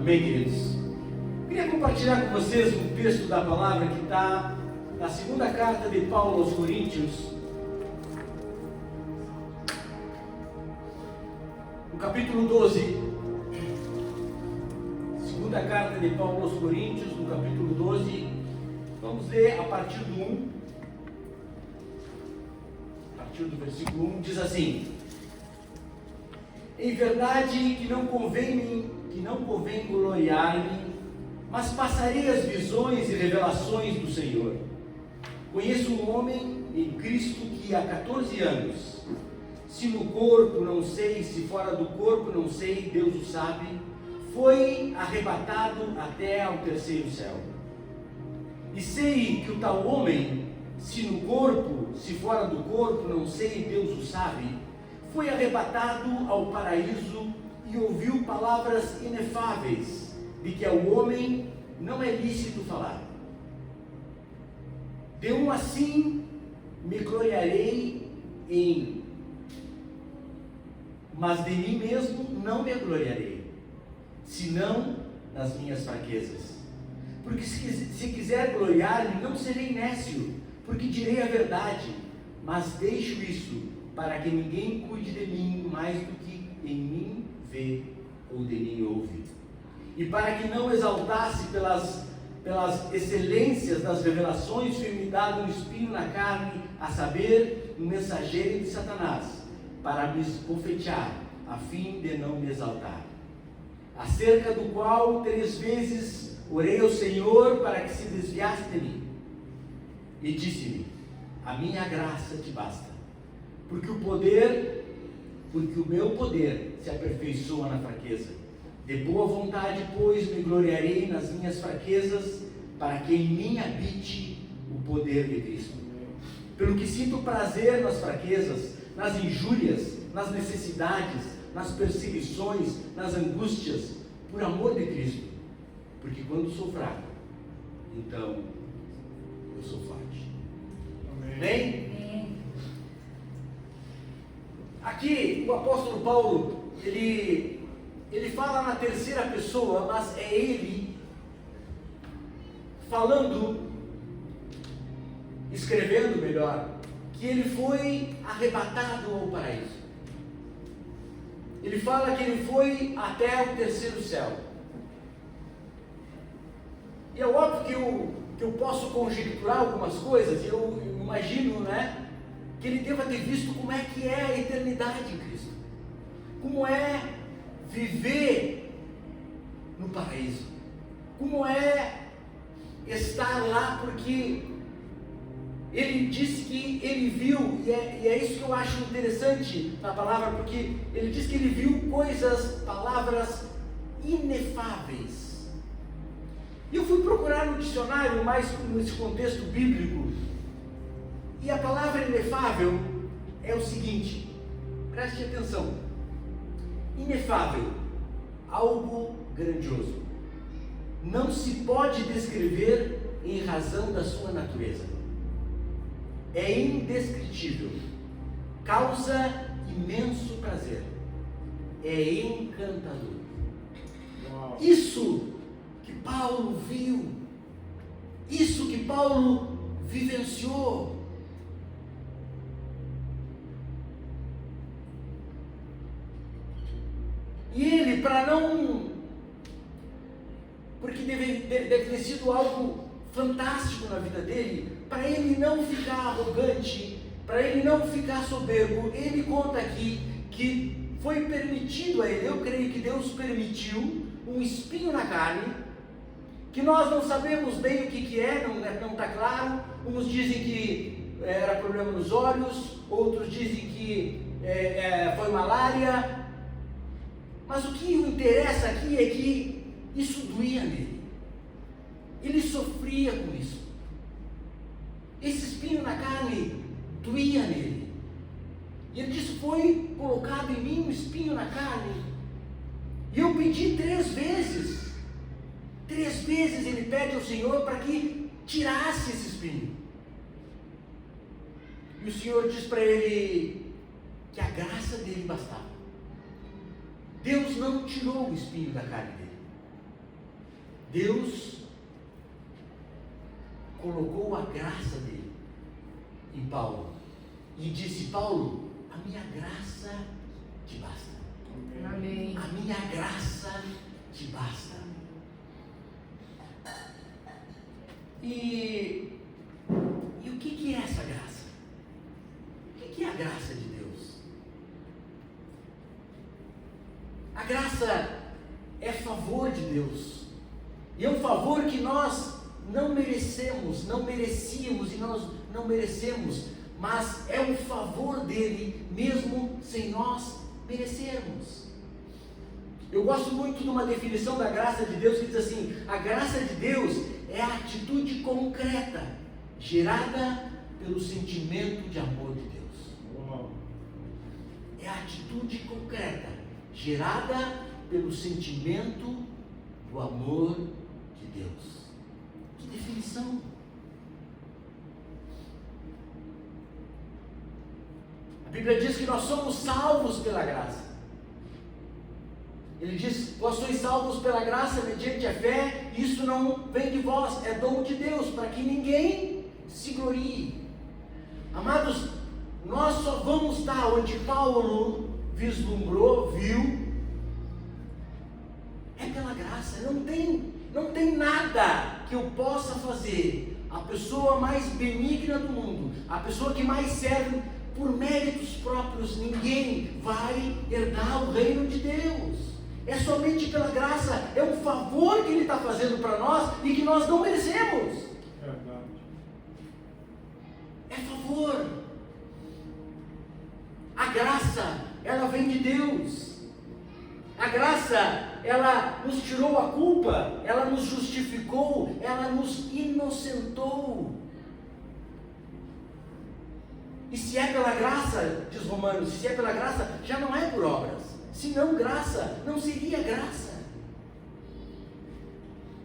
Amém, queridos? Queria compartilhar com vocês um texto da palavra que está na segunda carta de Paulo aos Coríntios, no capítulo 12. Segunda carta de Paulo aos Coríntios, no capítulo 12. Vamos ler a partir do 1. A partir do versículo 1 diz assim: em verdade que não convém gloriar-me, mas passarei as visões e revelações do Senhor. Conheço um homem em Cristo que há 14 anos, se no corpo não sei, se fora do corpo não sei, Deus o sabe, foi arrebatado até ao terceiro céu. E sei que o tal homem, se no corpo, se fora do corpo não sei, Deus o sabe, foi arrebatado ao paraíso e ouviu palavras inefáveis, de que ao homem não é lícito falar. De um assim me gloriarei mas de mim mesmo não me gloriarei, senão nas minhas fraquezas. Porque se quiser gloriar-me, não serei nécio, porque direi a verdade, mas deixo isso para que ninguém cuide de mim mais do que em mim vê ou de mim ouve. E para que não exaltasse pelas excelências das revelações, foi-me dado um espinho na carne, a saber, um mensageiro de Satanás, para me esbofetear, a fim de não me exaltar. Acerca do qual 3 vezes orei ao Senhor para que se desviasse de mim. E disse-me: a minha graça te basta, porque o meu poder se aperfeiçoa na fraqueza. De boa vontade, pois, me gloriarei nas minhas fraquezas, para que em mim habite o poder de Cristo. Pelo que sinto prazer nas fraquezas, nas injúrias, nas necessidades, nas perseguições, nas angústias, por amor de Cristo. Porque quando sou fraco, então eu sou forte. Amém? Aqui o apóstolo Paulo, ele fala na terceira pessoa, mas é ele falando, escrevendo melhor, que ele foi arrebatado ao paraíso. Ele fala que ele foi até o terceiro céu. E é óbvio que eu posso conjecturar algumas coisas, e eu imagino, né, que ele deva ter visto como é que é a eternidade em Cristo. Como é viver no paraíso. Como é estar lá, porque ele disse que ele viu, e é isso que eu acho interessante na palavra, porque ele diz que ele viu palavras inefáveis. E eu fui procurar no dicionário, mais nesse contexto bíblico, e a palavra inefável é o seguinte, preste atenção: inefável, algo grandioso, não se pode descrever em razão da sua natureza, é indescritível, causa imenso prazer, é encantador. Uau. Isso que Paulo viu, isso que Paulo vivenciou. E ele, porque deve ter sido algo fantástico na vida dele, para ele não ficar arrogante, para ele não ficar soberbo, ele conta aqui que foi permitido a ele, eu creio que Deus permitiu, um espinho na carne, que nós não sabemos bem o que é, não está claro. Uns dizem que era problema nos olhos, outros dizem que foi malária. Mas o que interessa aqui é que isso doía nele. Ele sofria com isso. Esse espinho na carne doía nele. E ele disse: foi colocado em mim um espinho na carne. E eu pedi 3 vezes. 3 vezes ele pede ao Senhor para que tirasse esse espinho. E o Senhor diz para ele que a graça dele bastava. Deus não tirou o espinho da carne dele. Deus colocou a graça dele em Paulo e disse: Paulo, a minha graça te basta. Amém. A minha graça te basta. E o que é essa graça? O que é a graça de Deus? A graça é favor de Deus. E é um favor que nós não merecemos, não merecíamos e nós não merecemos, mas é um favor dele, mesmo sem nós merecermos. Eu gosto muito de uma definição da graça de Deus que diz assim: a graça de Deus é a atitude concreta, gerada pelo sentimento de amor de Deus. É a atitude concreta, gerada pelo sentimento do amor de Deus. Que definição! A Bíblia diz que nós somos salvos pela graça. Ele diz: vós sois salvos pela graça mediante a fé, isso não vem de vós, é dom de Deus, para que ninguém se glorie. Amados, nós só vamos estar onde Paulo vislumbrou, viu, é pela graça. Não tem nada que eu possa fazer. A pessoa mais benigna do mundo, a pessoa que mais serve, por méritos próprios, ninguém vai herdar o reino de Deus. É somente pela graça, é um favor que Ele está fazendo para nós e que nós não merecemos. É favor. A graça, ela vem de Deus. A graça, ela nos tirou a culpa, ela nos justificou, ela nos inocentou. E se é pela graça, diz Romanos, se é pela graça, já não é por obras. Se não graça, não seria graça.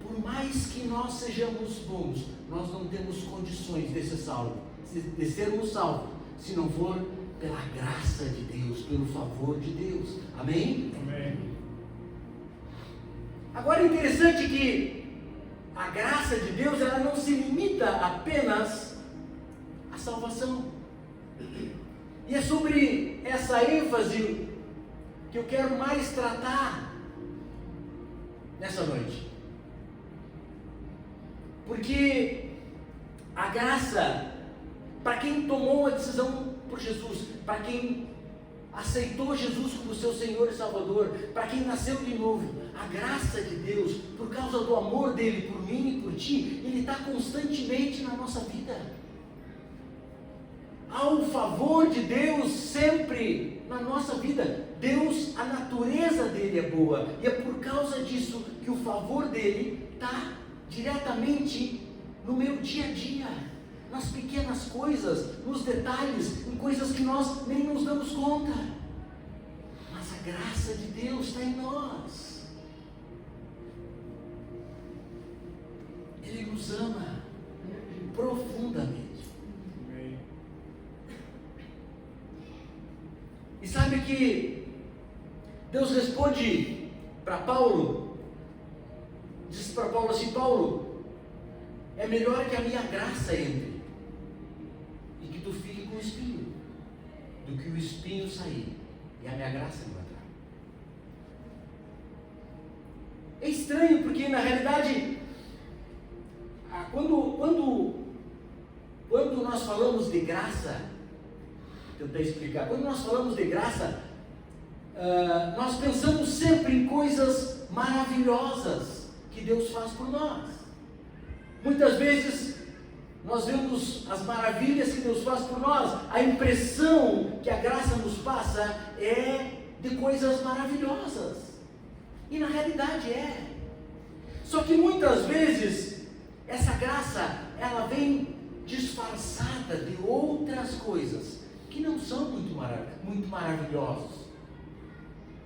Por mais que nós sejamos bons, nós não temos condições de ser salvos, de sermos salvos, se não for pela graça de Deus, pelo favor de Deus. Amém? Amém. Agora é interessante que a graça de Deus, ela não se limita apenas à salvação. E é sobre essa ênfase que eu quero mais tratar nessa noite. Porque a graça, para quem tomou a decisão por Jesus, para quem aceitou Jesus como seu Senhor e Salvador, para quem nasceu de novo, a graça de Deus, por causa do amor dele por mim e por ti, ele está constantemente na nossa vida. Há um favor de Deus sempre na nossa vida. Deus, a natureza dele é boa, e é por causa disso que o favor dele está diretamente no meu dia a dia, nas pequenas coisas, nos detalhes, em coisas que nós nem nos damos conta. Mas a graça de Deus está em nós. Ele nos ama profundamente. E sabe que Deus responde para Paulo, diz para Paulo assim: Paulo, é melhor que a minha graça entre e que tu fique com o espinho, do que o espinho sair e a minha graça não entrar. É estranho porque na realidade, quando nós falamos de graça, tentar explicar, quando nós falamos de graça, nós pensamos sempre em coisas maravilhosas que Deus faz por nós. Muitas vezes nós vemos as maravilhas que Deus faz por nós, a impressão que a graça nos passa é de coisas maravilhosas, e na realidade é. Só que muitas vezes essa graça, ela vem disfarçada de outras coisas que não são muito maravilhosas,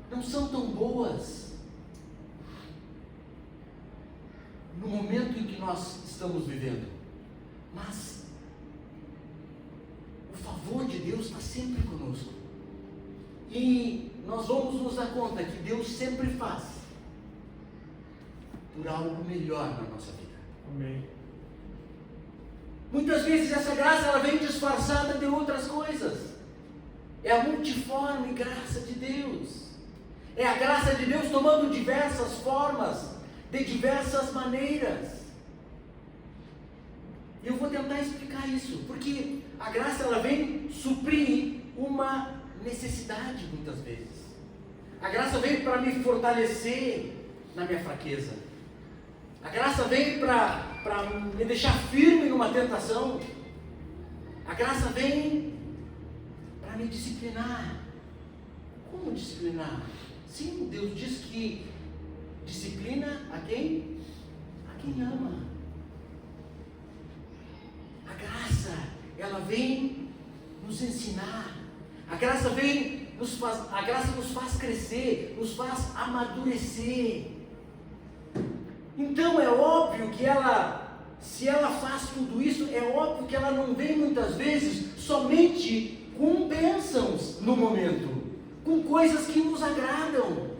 não são tão boas no momento em que nós estamos vivendo. Mas o favor de Deus está sempre conosco, e nós vamos nos dar conta que Deus sempre faz por algo melhor na nossa vida. Amém. Muitas vezes essa graça ela vem disfarçada de outras coisas. É a multiforme graça de Deus. É a graça de Deus tomando diversas formas, de diversas maneiras. E eu vou tentar explicar isso, porque a graça ela vem suprir uma necessidade muitas vezes. A graça vem para me fortalecer na minha fraqueza. A graça vem para me deixar firme numa tentação. A graça vem para me disciplinar. Como disciplinar? Sim, Deus diz que disciplina a quem? A quem ama. A graça, ela vem nos ensinar. A graça nos faz crescer, nos faz amadurecer. Então é óbvio que se ela faz tudo isso, é óbvio que ela não vem muitas vezes somente com bênçãos no momento, com coisas que nos agradam.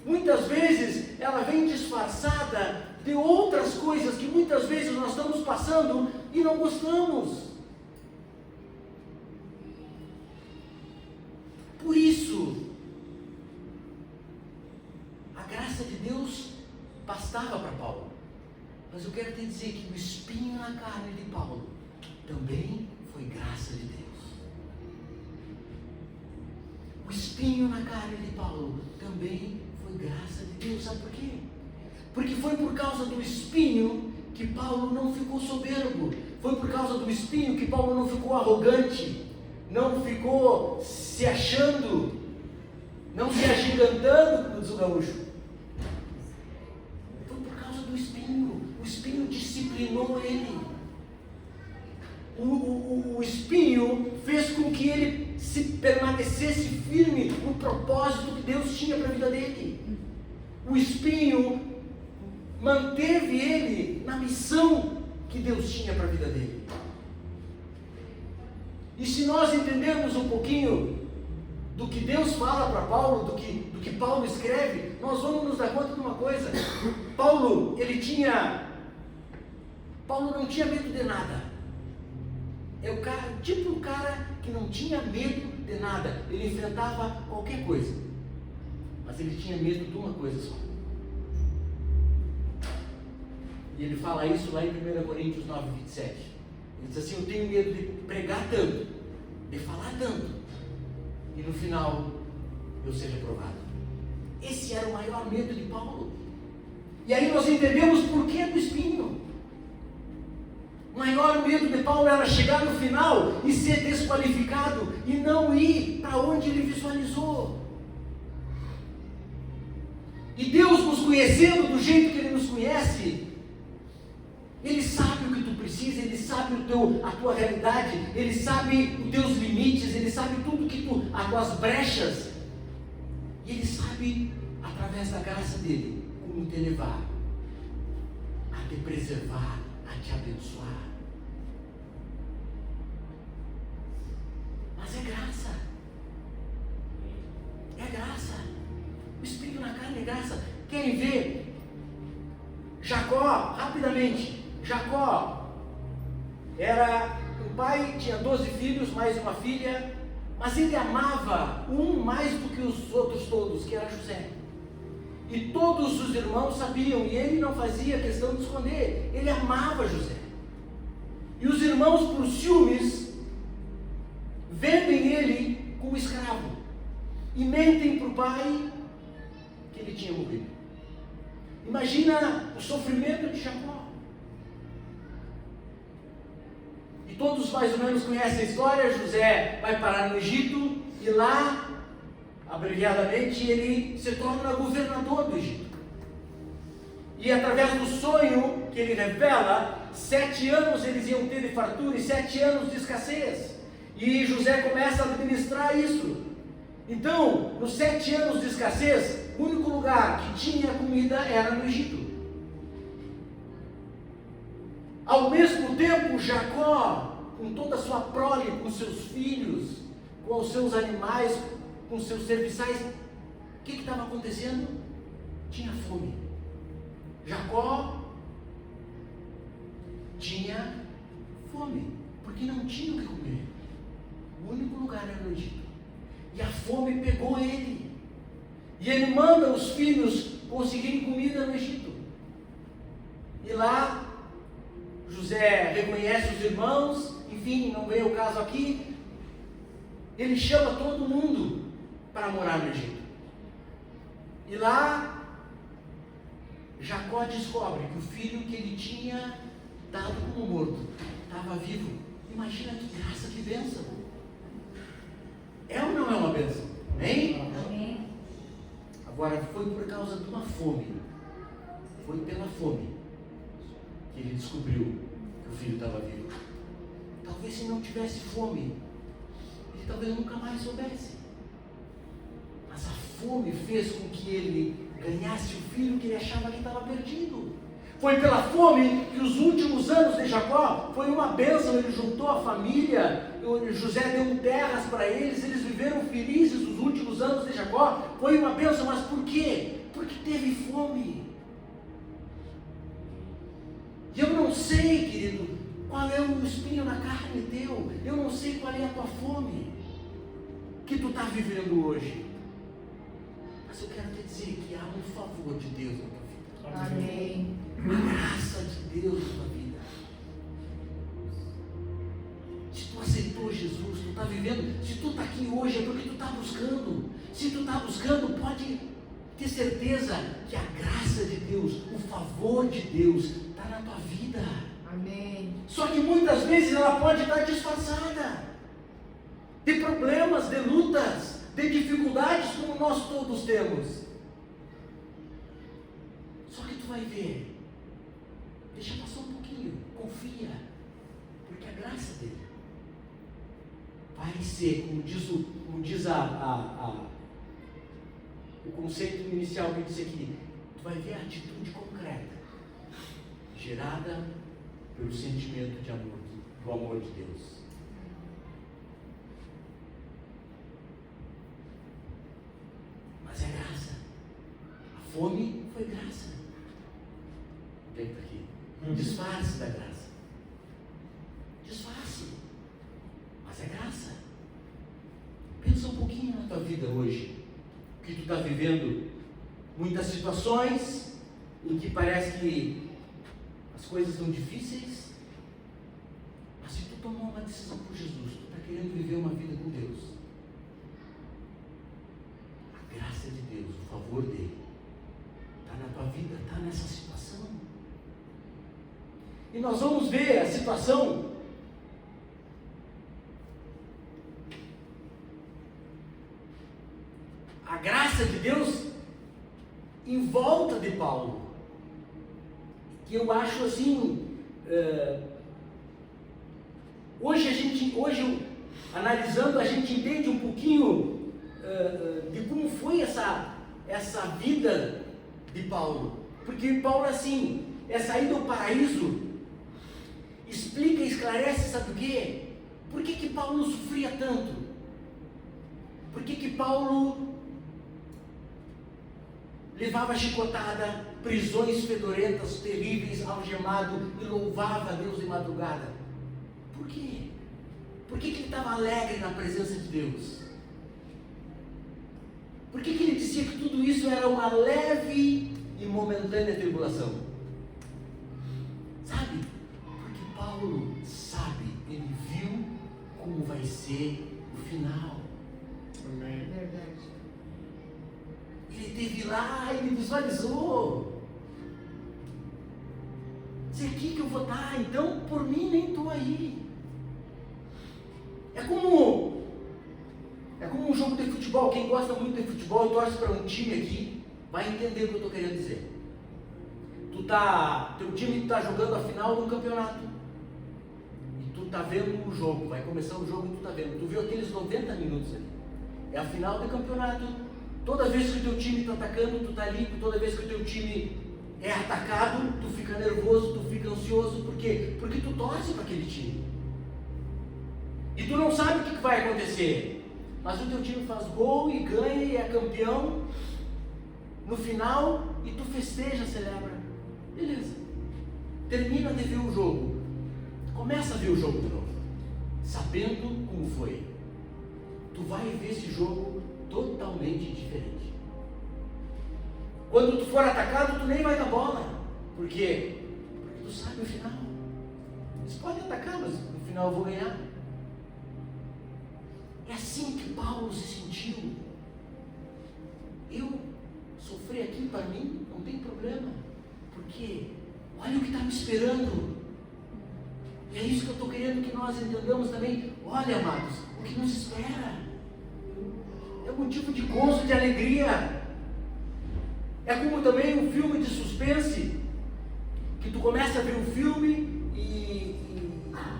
Muitas vezes ela vem disfarçada de outras coisas que muitas vezes nós estamos passando e não gostamos. Por isso, a graça de Deus bastava para Paulo. Mas eu quero te dizer que o espinho na carne de Paulo também foi graça de Deus. O espinho na carne de Paulo também foi graça de Deus. Sabe por quê? Porque foi por causa do espinho que Paulo não ficou soberbo. Foi por causa do espinho que Paulo não ficou arrogante. Não ficou se achando, não se agigantando, como diz o gaúcho. Foi por causa do espinho. O espinho disciplinou ele. O espinho fez com que ele permanecesse firme no propósito que Deus tinha para a vida dele. O espinho manteve ele na missão que Deus tinha para a vida dele. E se nós entendermos um pouquinho do que Deus fala para Paulo, do que Paulo escreve, nós vamos nos dar conta de uma coisa. Paulo não tinha medo de nada. É o cara, tipo um cara que não tinha medo de nada. Ele enfrentava qualquer coisa. Mas ele tinha medo de uma coisa só. E ele fala isso lá em 1 Coríntios 9, 27. Ele diz assim: eu tenho medo de pregar tanto, de falar tanto, e no final eu seja provado. Esse era o maior medo de Paulo. E aí nós entendemos por que do espinho. O maior medo de Paulo era chegar no final e ser desqualificado e não ir para onde ele visualizou. E Deus, nos conhecendo do jeito que Ele nos conhece, Ele sabe o que tu precisa, Ele sabe a tua realidade, Ele sabe os teus limites, Ele sabe tudo que as tuas brechas. E Ele sabe, através da graça dEle, como te levar, a te preservar, a te abençoar. Mas é graça. É graça. O espinho na carne é graça. Querem ver? Jacó, rapidamente. Jacó era um pai, tinha 12 filhos, mais uma filha, mas ele amava um mais do que os outros todos, que era José. E todos os irmãos sabiam, e ele não fazia questão de esconder, ele amava José. E os irmãos, por ciúmes, vendem ele como escravo e mentem para o pai que ele tinha morrido. Imagina o sofrimento de Jacó. E todos mais ou menos conhecem a história. José vai parar no Egito e lá, abreviadamente, ele se torna governador do Egito. E através do sonho que ele revela, 7 anos eles iam ter de fartura e 7 anos de escassez. E José começa a administrar isso. Então, nos 7 anos de escassez, o único lugar que tinha comida era no Egito. Ao mesmo tempo, Jacó, com toda a sua prole, com seus filhos, com os seus animais, com seus serviçais, o que estava acontecendo? Tinha fome. Jacó tinha fome, porque não tinha o que comer. O único lugar era no Egito. E a fome pegou ele. E ele manda os filhos conseguirem comida no Egito. E lá, José reconhece os irmãos, enfim, não veio o caso aqui. Ele chama todo mundo para morar no Egito. E lá, Jacó descobre que o filho que ele tinha dado como morto estava vivo. Imagina que graça, que bênção. É ou não é uma bênção? Amém? Amém. Agora, foi por causa de uma fome. Foi pela fome que ele descobriu que o filho estava vivo. Talvez se não tivesse fome, ele talvez nunca mais soubesse. Mas a fome fez com que ele ganhasse o filho que ele achava que estava perdido. Foi pela fome que os últimos anos de Jacó foi uma bênção. Ele juntou a família, José deu terras para eles, eles viveram felizes os últimos anos de Jacó. Foi uma bênção, mas por quê? Porque teve fome. E eu não sei, querido, qual é o espinho na carne teu. Eu não sei qual é a tua fome que tu está vivendo hoje. Mas eu quero te dizer que há um favor de Deus na tua vida. Amém. A graça de Deus na tua vida. Se tu aceitou Jesus, tu está vivendo, se tu está aqui hoje é porque tu está buscando. Se tu está buscando, pode ter certeza que a graça de Deus, o favor de Deus está na tua vida. Amém. Só que muitas vezes ela pode estar disfarçada de problemas, de lutas, de dificuldades como nós todos temos. Só que tu vai ver. Deixa passar um pouquinho, confia, porque a graça dele vai ser, como diz o conceito inicial que eu disse aqui, tu vai ver a atitude concreta, gerada pelo sentimento de amor, do amor de Deus. Mas é graça. A fome foi graça. Quem está aqui? Disfarce da graça. Disfarce. Mas é graça. Pensa um pouquinho na tua vida hoje. O que tu está vivendo. Muitas situações em que parece que as coisas estão difíceis. Mas se tu tomar uma decisão por Jesus, tu está querendo viver uma vida com Deus. A graça de Deus, o favor dele, está na tua vida, está nessa situação. E nós vamos ver a situação a graça de Deus em volta de Paulo, que eu acho assim, hoje analisando, a gente entende um pouquinho de como foi essa vida de Paulo, porque Paulo assim, é sair do paraíso, explica e esclarece, sabe o quê? Por que Paulo sofria tanto? Por que Paulo levava chicotada, prisões fedorentas, terríveis, algemado e louvava a Deus de madrugada? Por quê? Por que ele estava alegre na presença de Deus? Por que ele dizia que tudo isso era uma leve e momentânea tribulação? Sabe? Porque Paulo sabe, ele viu como vai ser o final. Amém. Verdade. Ele esteve lá, ele visualizou. Se é aqui que eu vou estar, então por mim nem estou aí. É como um jogo de futebol. Quem gosta muito de futebol e torce para um time aqui, vai entender o que eu estou querendo dizer. Teu time está jogando a final de um campeonato. E tu está vendo o jogo, vai começar o jogo e tu está vendo. Tu viu aqueles 90 minutos ali. É a final do campeonato. Toda vez que o teu time está atacando, tu está ali. Toda vez que o teu time é atacado, tu fica nervoso, tu fica ansioso. Por quê? Porque tu torce para aquele time. E tu não sabe o que vai acontecer. Mas o teu time faz gol e ganha e é campeão no final, e tu festeja, celebra. termina de ver o jogo, começa a ver o jogo de novo, sabendo como foi. Tu vai ver esse jogo totalmente diferente. Quando tu for atacado, tu nem vai dar bola. Por quê? Porque tu sabe o final. Eles podem atacar, mas no final eu vou ganhar. É assim que Paulo se sentiu. Eu sofri aqui para mim, não tem problema. Porque olha o que está me esperando. E é isso que eu estou querendo que nós entendamos também. Olha, amados, o que nos espera é motivo de gozo, de alegria. É como também um filme de suspense, que tu começa a ver um filme e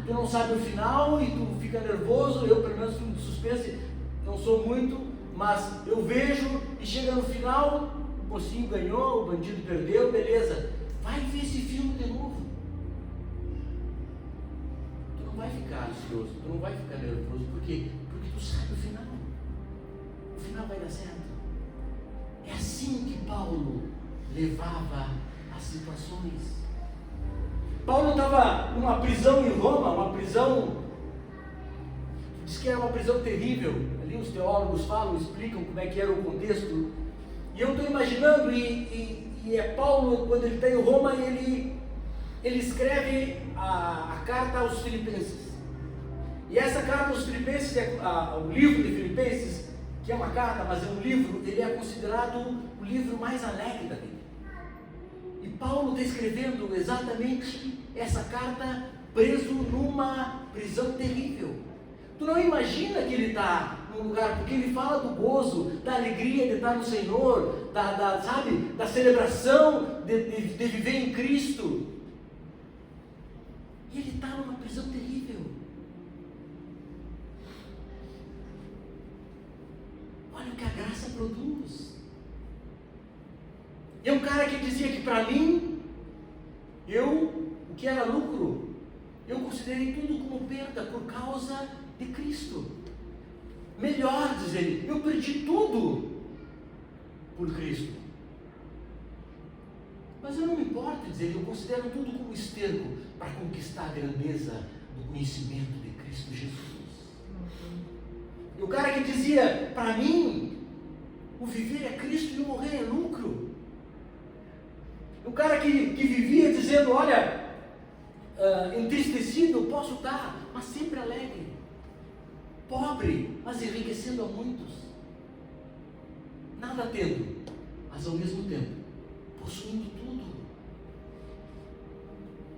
tu não sabe o final e tu fica nervoso. Eu, pelo menos, filme de suspense não sou muito, mas eu vejo e chega no final, o mocinho ganhou, o bandido perdeu, beleza. Vai ver esse filme de novo. Tu não vai ficar ansioso, tu não vai ficar nervoso. Por quê? Porque tu sabe o final. O final vai dar certo. É assim que Paulo levava as situações. Paulo estava numa prisão em Roma, uma prisão, diz que era uma prisão terrível. Ali os teólogos falam, explicam como é que era o contexto. E eu estou imaginando, e é Paulo, quando ele está em Roma, ele escreve a carta aos Filipenses. E essa carta aos Filipenses, o livro de Filipenses, que é uma carta, mas é um livro, ele é considerado o livro mais alegre da Bíblia. E Paulo está escrevendo exatamente essa carta preso numa prisão terrível. Tu não imagina que ele está num lugar, porque ele fala do gozo, da alegria de estar no Senhor, sabe, da celebração de viver em Cristo. E ele está numa prisão terrível. Olha o que a graça produz. E é um cara que dizia que para mim, o que era lucro, eu considerei tudo como perda por causa de Cristo. Melhor, diz ele, eu perdi tudo por Cristo. Mas eu não me importo, diz ele, eu considero tudo como esterco para conquistar a grandeza do conhecimento de Cristo Jesus. E o cara que dizia, para mim, o viver é Cristo e o morrer é lucro. O cara que vivia dizendo, olha, entristecido eu posso estar, mas sempre alegre. Pobre, mas enriquecendo a muitos. Nada tendo, mas ao mesmo tempo, possuindo tudo.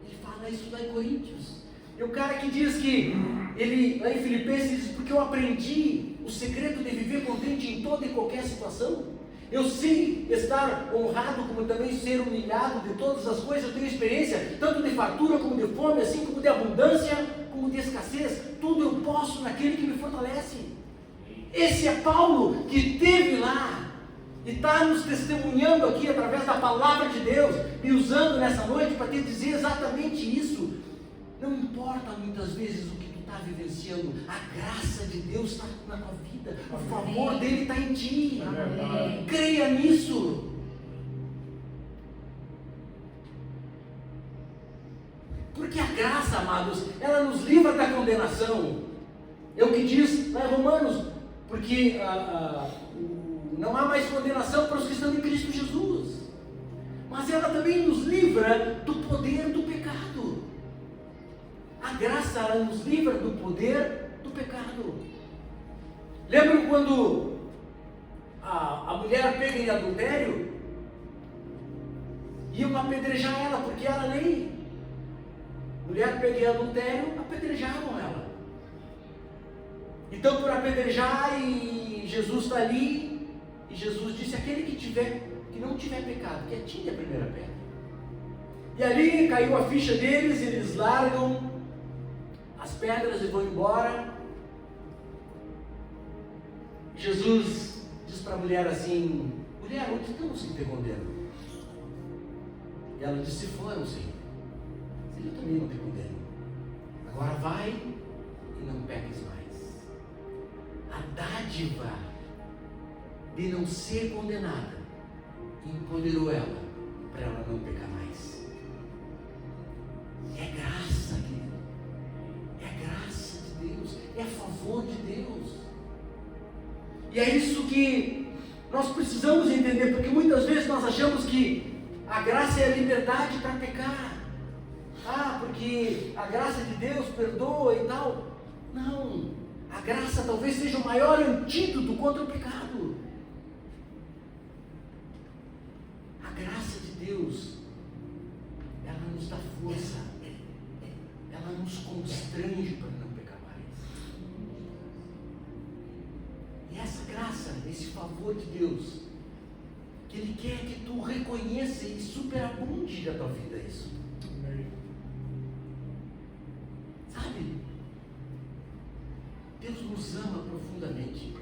Ele fala isso lá em Coríntios. E o cara que diz que, ele, lá em Filipenses, diz, porque eu aprendi o segredo de viver contente em toda e qualquer situação. Eu sei estar honrado, como também ser humilhado de todas as coisas. Eu tenho experiência, tanto de fartura como de fome, assim como de abundância, como de escassez. Tudo eu posso naquele que me fortalece. Esse é Paulo, que esteve lá e está nos testemunhando aqui através da palavra de Deus, me usando nessa noite para te dizer exatamente isso. Não importa muitas vezes o que tu está vivenciando, a graça de Deus está na tua vida, o favor dele está em ti. Amém. Creia nisso. Porque a graça, amados, ela nos livra da condenação. É o que diz lá em Romanos, porque não há mais condenação para os que estão em Cristo Jesus. Mas ela também nos livra do poder do pecado. A graça, ela nos livra do poder do pecado. Lembram quando a mulher pega em adultério? Iam apedrejar ela, porque era lei. Mulher pega em adultério, apedrejavam ela. Então, por apedrejar, e Jesus está ali, e Jesus disse, aquele que não tiver pecado, que atire a primeira pedra. E ali caiu a ficha deles, eles largam as pedras e vão embora. Jesus diz para a mulher assim, mulher, onde estão os que te condenam? E ela disse, foram, Senhor. Eu também não te condeno. Agora vai e não peques mais. A dádiva de não ser condenada empoderou ela para ela não pecar mais. E é isso que nós precisamos entender, porque muitas vezes nós achamos que a graça é a liberdade para pecar. Porque a graça de Deus perdoa e tal. Não, a graça talvez seja o maior antídoto contra o pecado. A graça de Deus, ela nos dá força, ela nos constrange para não pecar mais. E essa graça, esse favor de Deus, que Ele quer que tu reconheça e superabunde da tua vida isso. Sabe? Deus nos ama profundamente.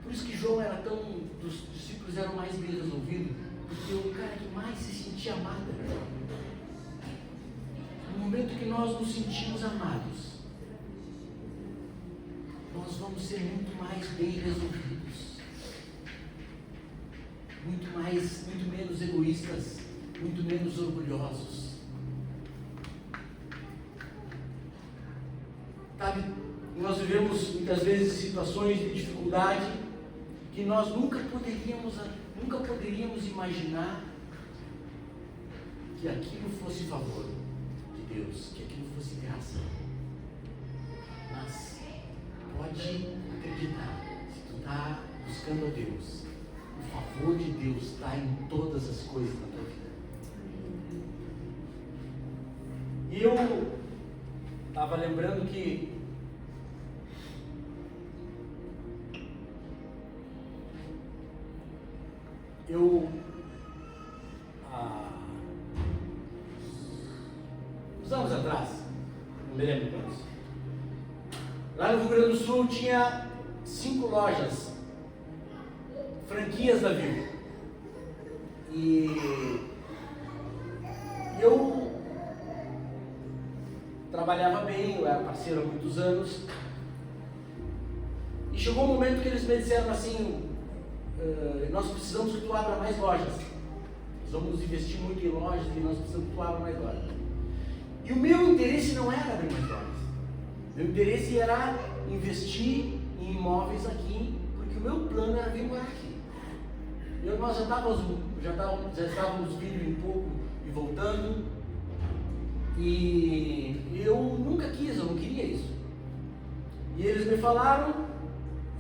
Por isso que João era tão, dos discípulos eram mais bem resolvidos, porque o cara que mais se sentia amado era João. No momento que nós nos sentimos amados, nós vamos ser muito mais bem resolvidos, muito menos egoístas, muito menos orgulhosos. Sabe, nós vivemos muitas vezes situações de dificuldade que nós nunca poderíamos imaginar que aquilo fosse favor de Deus, que aquilo fosse graça. Mas pode acreditar, se tu está buscando a Deus, o favor de Deus está em todas as coisas da tua vida. E eu estava lembrando que uns anos atrás, não me lembro quantos, lá no Rio Grande do Sul tinha 5 lojas, franquias da Vivo, e eu trabalhava bem, eu era parceiro há muitos anos, e chegou um momento que eles me disseram assim: nós precisamos que tu abra mais lojas, nós vamos investir muito em lojas e nós precisamos que tu abra mais lojas. E o meu interesse não era abrir mais lojas, meu interesse era investir em imóveis aqui, porque o meu plano era vir morar aqui. Nós já estávamos vindo um pouco e voltando, e eu nunca quis, eu não queria isso. E eles me falaram,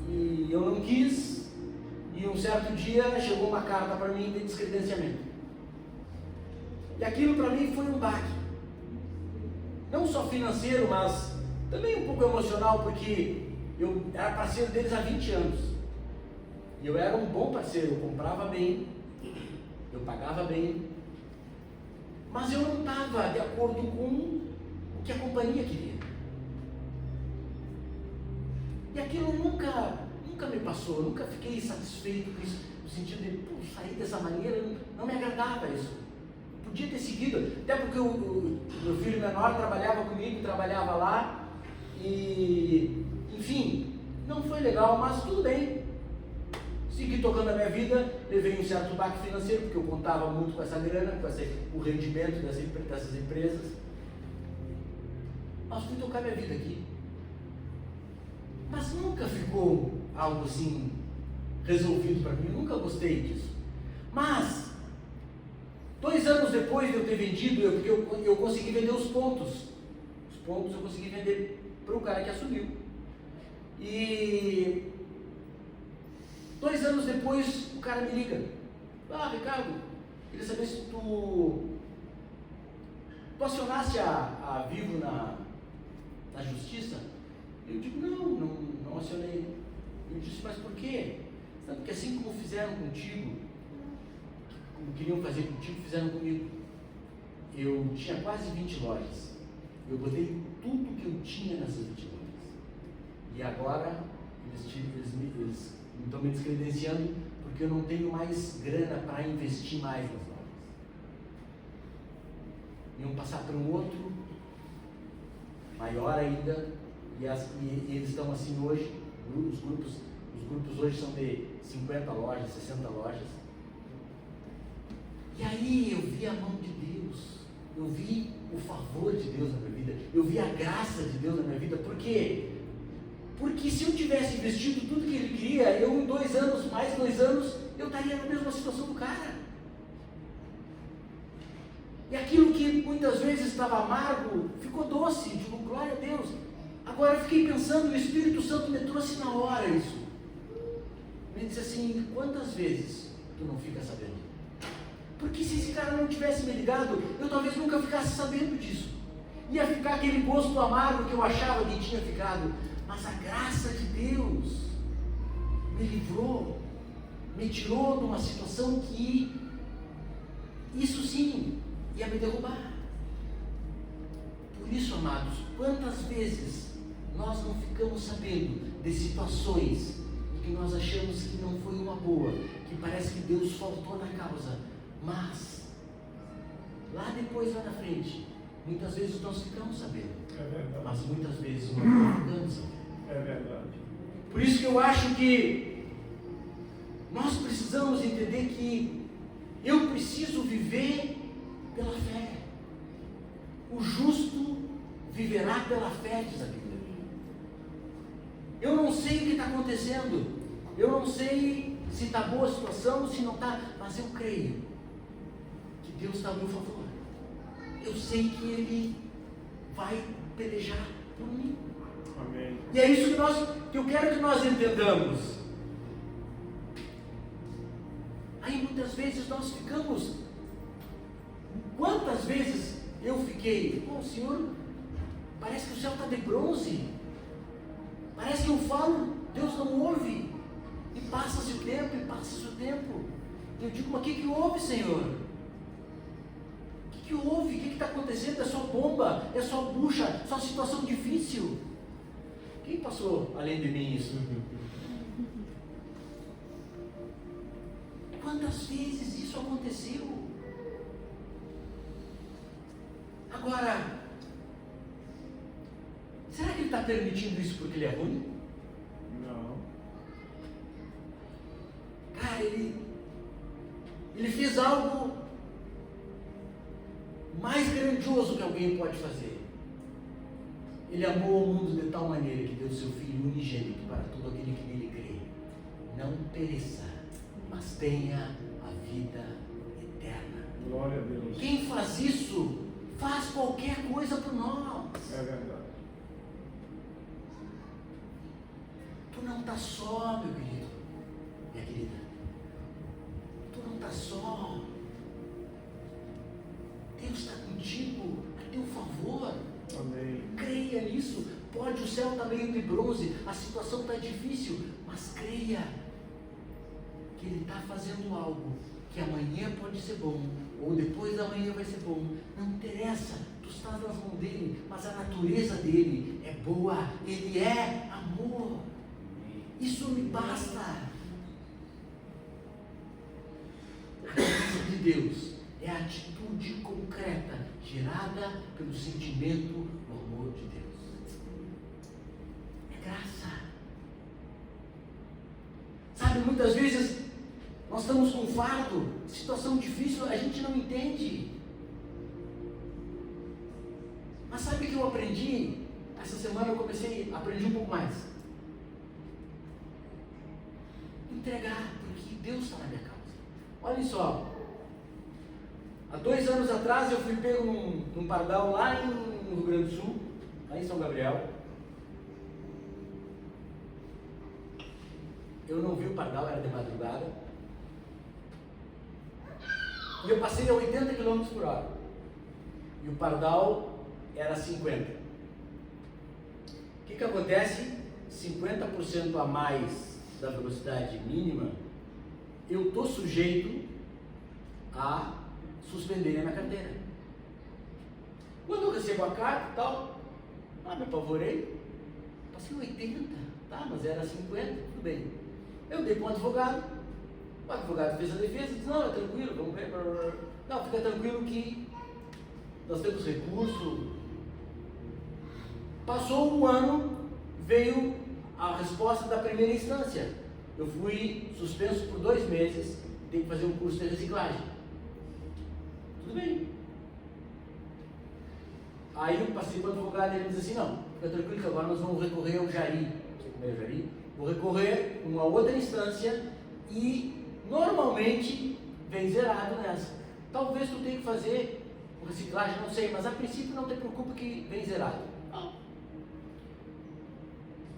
e eu não quis, e um certo dia chegou uma carta para mim de descredenciamento. E aquilo para mim foi um baque. Não só financeiro, mas também um pouco emocional, porque eu era parceiro deles há 20 anos. E eu era um bom parceiro, eu comprava bem, eu pagava bem, mas eu não estava de acordo com o que a companhia queria. E aquilo nunca me passou, eu nunca fiquei satisfeito com isso, no sentido de sair dessa maneira, não me agradava isso. Eu podia ter seguido, até porque o meu filho menor trabalhava comigo, trabalhava lá, e enfim, não foi legal, mas tudo bem. Segui tocando a minha vida, levei um certo baque financeiro, porque eu contava muito com essa grana, com o rendimento dessas empresas. Mas fui tocar minha vida aqui. Mas nunca ficou algo assim resolvido para mim, eu nunca gostei disso. Mas 2 anos depois de eu ter vendido, eu consegui vender os pontos. Os pontos eu consegui vender para o cara que assumiu. E 2 anos depois o cara me liga: Ricardo, queria saber se tu acionaste a Vivo na justiça. Eu digo: não acionei. Eu disse: mas por quê? Sabe, porque assim como fizeram contigo, como queriam fazer contigo, fizeram comigo. Eu tinha quase 20 lojas. Eu botei tudo que eu tinha nessas 20 lojas. E agora eles estão me descredenciando porque eu não tenho mais grana para investir mais nas lojas. Iam passar para um outro, maior ainda, e eles estão assim hoje. Os grupos hoje são de 50 lojas, 60 lojas. E aí eu vi a mão de Deus, eu vi o favor de Deus na minha vida, eu vi a graça de Deus na minha vida, porque Porque se eu tivesse investido tudo que ele queria, eu em 2 anos, mais 2 anos, eu estaria na mesma situação do cara. E aquilo que muitas vezes estava amargo, ficou doce. Digo, glória a Deus. Agora eu fiquei pensando, o Espírito Santo me trouxe na hora isso. Me disse assim, quantas vezes tu não fica sabendo? Porque se esse cara não tivesse me ligado, eu talvez nunca ficasse sabendo disso. Ia ficar aquele gosto amargo que eu achava que tinha ficado. Mas a graça de Deus me livrou, me tirou de uma situação que, isso sim, ia me derrubar. Por isso, amados, quantas vezes nós não ficamos sabendo de situações que nós achamos que não foi uma boa, que parece que Deus faltou na causa, mas lá depois, lá na frente, muitas vezes nós ficamos sabendo, mas muitas vezes nós não ficamos sabendo. É verdade. Por isso que eu acho que nós precisamos entender que eu preciso viver pela fé. O justo viverá pela fé, diz a Bíblia. Eu não sei o que está acontecendo, eu não sei se está boa a situação, se não está, mas eu creio que Deus está a meu favor. Eu sei que Ele vai pelejar por mim. Amém. E é isso que eu quero que nós entendamos. Aí muitas vezes nós ficamos. Quantas vezes eu fiquei, Senhor, parece que o céu está de bronze. Parece que eu falo, Deus não ouve. E passa-se o tempo, e passa-se o tempo. Eu digo, mas o que houve, Senhor? O que houve? O que está acontecendo? É só bomba, é só bucha, só situação difícil. Quem passou além de mim isso? Quantas vezes isso aconteceu? Agora, será que ele está permitindo isso porque ele é ruim? Não. Cara, ele fez algo mais grandioso que alguém pode fazer. Ele amou o mundo de tal maneira que deu seu Filho unigênito para todo aquele que nele crê. Não pereça, mas tenha a vida eterna. Glória a Deus. Quem faz isso, faz qualquer coisa por nós. É verdade. Tu não está só, meu querido, minha querida. Tu não está só. Deus está contigo, a teu favor. Amém. Creia nisso. Pode, o céu está meio de bronze, a situação está difícil, mas creia que Ele está fazendo algo que amanhã pode ser bom, ou depois da manhã vai ser bom. Não interessa, tu estás nas mãos dele, mas a natureza dele é boa, ele é amor. Isso me basta. A graça de Deus é a atitude concreta gerada pelo sentimento do amor de Deus. É graça. Sabe, muitas vezes nós estamos com fardo, situação difícil, a gente não entende. Mas sabe o que eu aprendi? Essa semana eu aprendi um pouco mais. Entregar, porque Deus está na minha causa. Olhem só. Há 2 anos atrás eu fui pego num pardal lá no Rio Grande do Sul, lá em São Gabriel. Eu não vi o pardal, era de madrugada. E eu passei a 80 km por hora. E o pardal era 50. O que acontece? 50% a mais da velocidade mínima, eu estou sujeito a suspender a minha carteira. Quando eu recebo a carta e tal, me apavorei, passei 80, tá, mas era 50, tudo bem. Eu dei para um advogado, o advogado fez a defesa, disse, não, é tranquilo, vamos ver, não, fica tranquilo que nós temos recurso. Passou um ano, veio a resposta da primeira instância. Eu fui suspenso por 2 meses, tenho que fazer um curso de reciclagem. Tudo bem. Aí eu passei para o advogado e ele disse assim, não, fica tranquilo que agora nós vamos recorrer ao Jari, vou recorrer a uma outra instância e normalmente vem zerado nessa. Talvez tu tenha que fazer reciclagem, não sei, mas a princípio não te preocupa que vem zerado.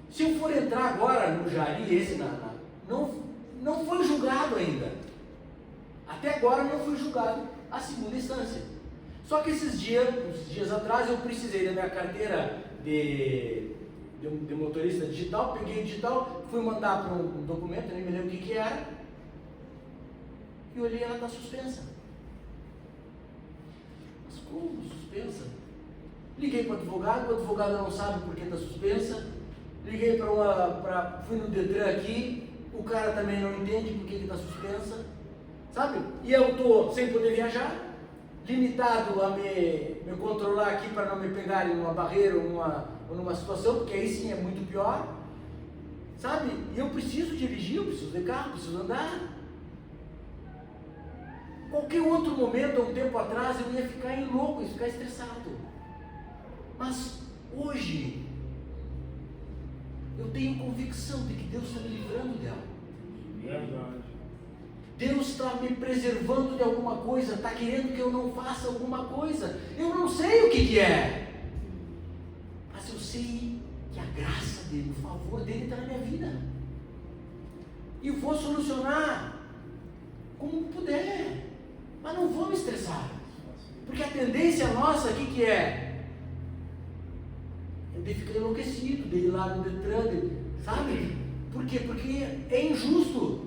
Se eu for entrar agora no Jari, esse não foi julgado ainda. Até agora não foi julgado a segunda instância. Só que uns dias atrás, eu precisei da minha carteira de motorista digital, peguei o digital, fui mandar para um documento, nem me lembro o que era, e olhei, ela está suspensa. Mas como suspensa? Liguei para o advogado não sabe por que está suspensa. Liguei fui no Detran aqui, o cara também não entende por que está suspensa, sabe? E eu estou sem poder viajar, limitado a me controlar aqui para não me pegarem numa barreira ou numa situação, porque aí sim é muito pior, sabe? E eu preciso dirigir, eu preciso de carro, preciso andar. Qualquer outro momento, há um tempo atrás, eu ia ficar louco, ia ficar estressado. Mas hoje, eu tenho convicção de que Deus está me livrando dela. Verdade. Deus está me preservando de alguma coisa, está querendo que eu não faça alguma coisa. Eu não sei o que é, mas eu sei que a graça dele, o favor dele está na minha vida. E vou solucionar como puder, mas não vou me estressar. Porque a tendência nossa, o que é? Eu de ficar enlouquecido, de ir lá no Detran, sabe? Por quê? Porque é injusto.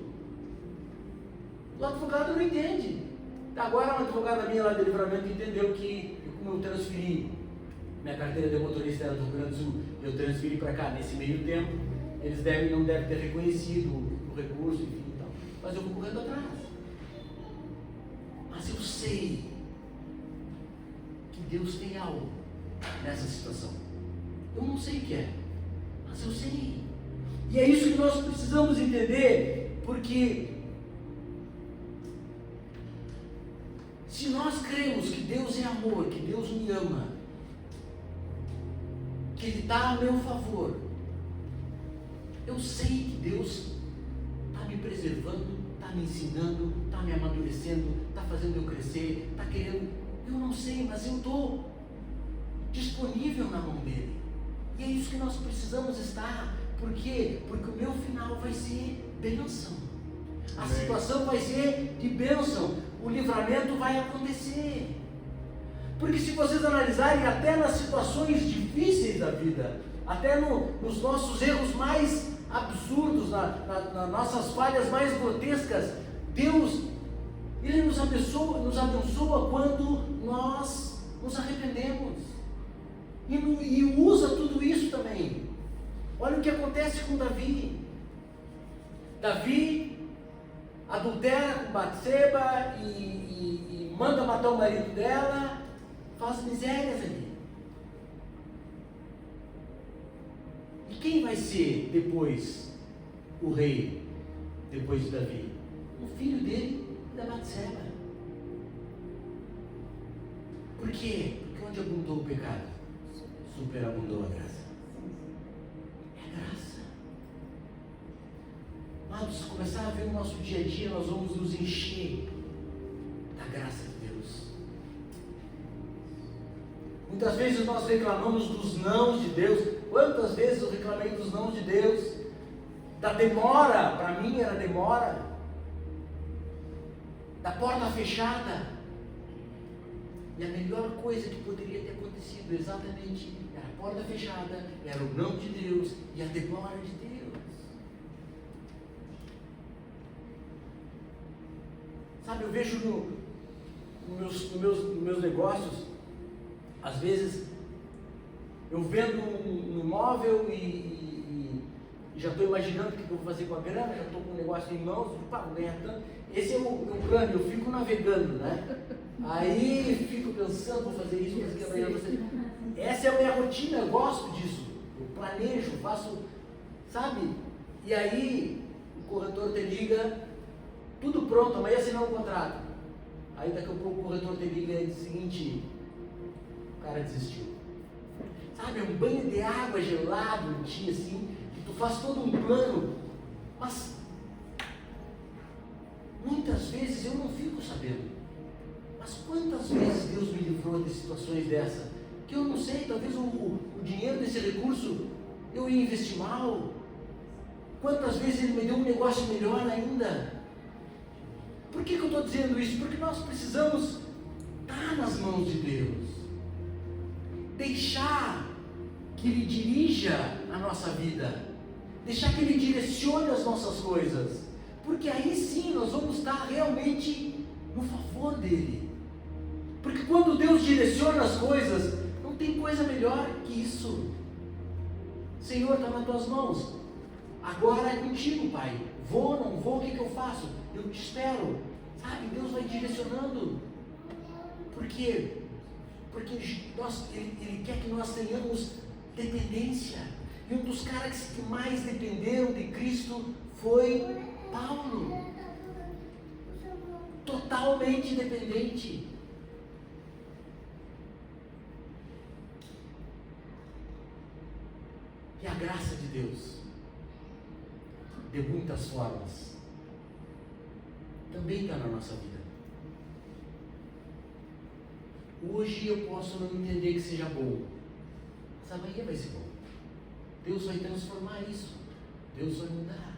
O advogado não entende. Agora uma advogada minha lá de Livramento entendeu que, como eu transferi, minha carteira de motorista era do Rio Grande do Sul, eu transferi para cá nesse meio tempo, eles não devem ter reconhecido o recurso, enfim e tal. Mas eu vou correndo atrás. Mas eu sei que Deus tem algo nessa situação. Eu não sei o que é, mas eu sei. E é isso que nós precisamos entender, porque se nós cremos que Deus é amor, que Deus me ama, que Ele está a meu favor, eu sei que Deus está me preservando, está me ensinando, está me amadurecendo, está fazendo eu crescer, está querendo, eu não sei, mas eu estou disponível na mão dEle. E é isso que nós precisamos estar. Por quê? Porque o meu final vai ser bênção. A situação vai ser de bênção. O livramento vai acontecer. Porque se vocês analisarem até nas situações difíceis da vida, até nos nossos erros mais absurdos, nas nossas falhas mais grotescas, Deus, Ele nos abençoa quando nós nos arrependemos. E usa tudo isso também. Olha o que acontece com Davi. Davi adultera com Batseba e manda matar o marido dela, faz misérias ali. E quem vai ser depois o rei, depois de Davi? O filho dele e da Batseba. Por quê? Porque onde abundou o pecado, superabundou a graça. É graça. Mas se começar a ver o nosso dia a dia, nós vamos nos encher da graça de Deus. Muitas vezes nós reclamamos dos nãos de Deus. Quantas vezes eu reclamei dos nãos de Deus? Da demora, para mim era demora. Da porta fechada. E a melhor coisa que poderia ter acontecido exatamente era a porta fechada, era o não de Deus e a demora de Deus. Sabe, eu vejo nos meus negócios, às vezes eu vendo um imóvel e já estou imaginando o que eu vou fazer com a grana, já estou com o negócio em mãos, vou ganhar tanto. Esse é o meu plano, eu fico navegando, né? Aí fico pensando, vou fazer isso, mas que amanhã você. Essa é a minha rotina, eu gosto disso. Eu planejo, faço, sabe? E aí o corretor te liga, tudo pronto, amanhã assinar um contrato. Aí daqui a pouco o corretor te liga e diz o seguinte: o cara desistiu. Sabe, um banho de água gelado um dia assim, que tu faz todo um plano, mas muitas vezes eu não fico sabendo. Mas quantas vezes Deus me livrou de situações dessa, que eu não sei, talvez o dinheiro desse recurso eu ia investir mal. Quantas vezes Ele me deu um negócio melhor ainda. Por que eu estou dizendo isso? Porque nós precisamos estar nas mãos de Deus, deixar que Ele dirija a nossa vida, deixar que Ele direcione as nossas coisas, porque aí sim nós vamos estar realmente no favor dEle. Porque quando Deus direciona as coisas, não tem coisa melhor que isso. Senhor, está nas tuas mãos, agora é contigo, Pai. Vou, não vou, o que eu faço? Eu te espero, sabe? Deus vai direcionando. Por quê? Porque Ele quer que nós tenhamos dependência. E um dos caras que mais dependeram de Cristo foi Paulo. Totalmente dependente. E a graça de Deus, de muitas formas, também está na nossa vida. Hoje eu posso não entender que seja bom, mas amanhã vai ser bom. Deus vai transformar isso, Deus vai mudar.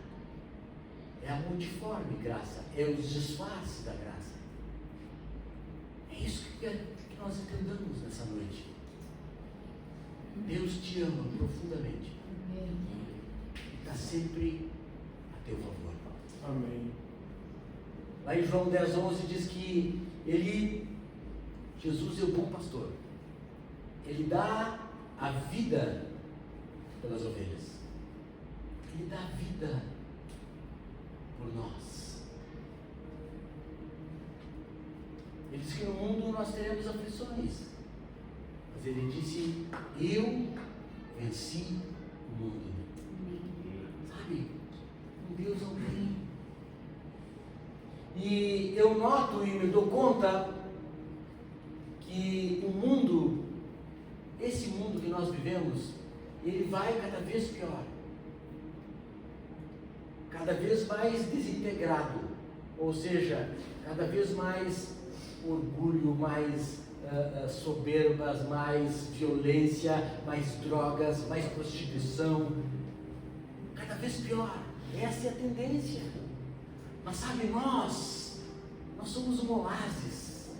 É a multiforme graça, é os disfarces da graça. É isso que nós entendamos nessa noite. Deus te ama profundamente. Está sempre a teu favor. Amém. Lá em João 10:11 diz que Jesus é o bom pastor. Ele dá a vida pelas ovelhas. Ele dá a vida por nós. Ele diz que no mundo nós teremos aflições. Mas Ele disse, eu venci o mundo. Sabe? Com Deus não tem. E eu noto e me dou conta que o mundo, esse mundo que nós vivemos, ele vai cada vez pior. Cada vez mais desintegrado. Ou seja, cada vez mais orgulho, mais soberbas, mais violência, mais drogas, mais prostituição. Cada vez pior. Essa é a tendência. Mas sabe, nós somos um oásis.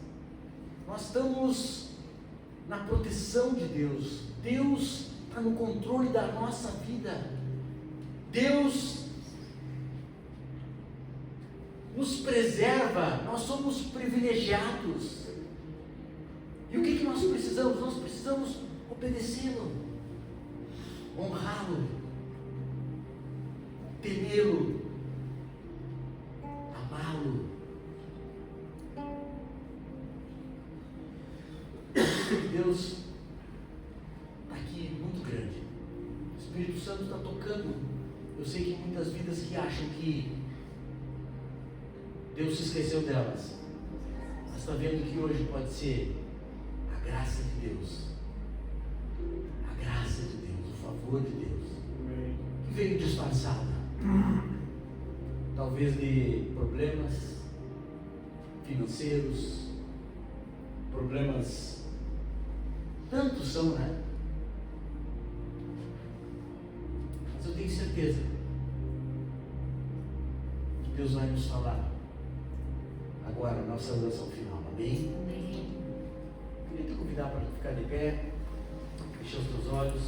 Nós estamos na proteção de Deus. Deus está no controle da nossa vida. Deus nos preserva. Nós somos privilegiados. E o que nós precisamos? Nós precisamos obedecê-lo, honrá-lo, temê-lo, amá-lo. Deus está aqui muito grande. O Espírito Santo está tocando. Eu sei que muitas vidas que acham que Deus se esqueceu delas, mas está vendo que hoje pode ser a graça de Deus, a graça de Deus, o favor de Deus, que veio disfarçada, talvez de problemas financeiros, problemas, tantos são, né? Mas eu tenho certeza que Deus vai nos falar agora, a nossa oração final, amém? Amém. Queria te convidar para ficar de pé, fechar os teus olhos.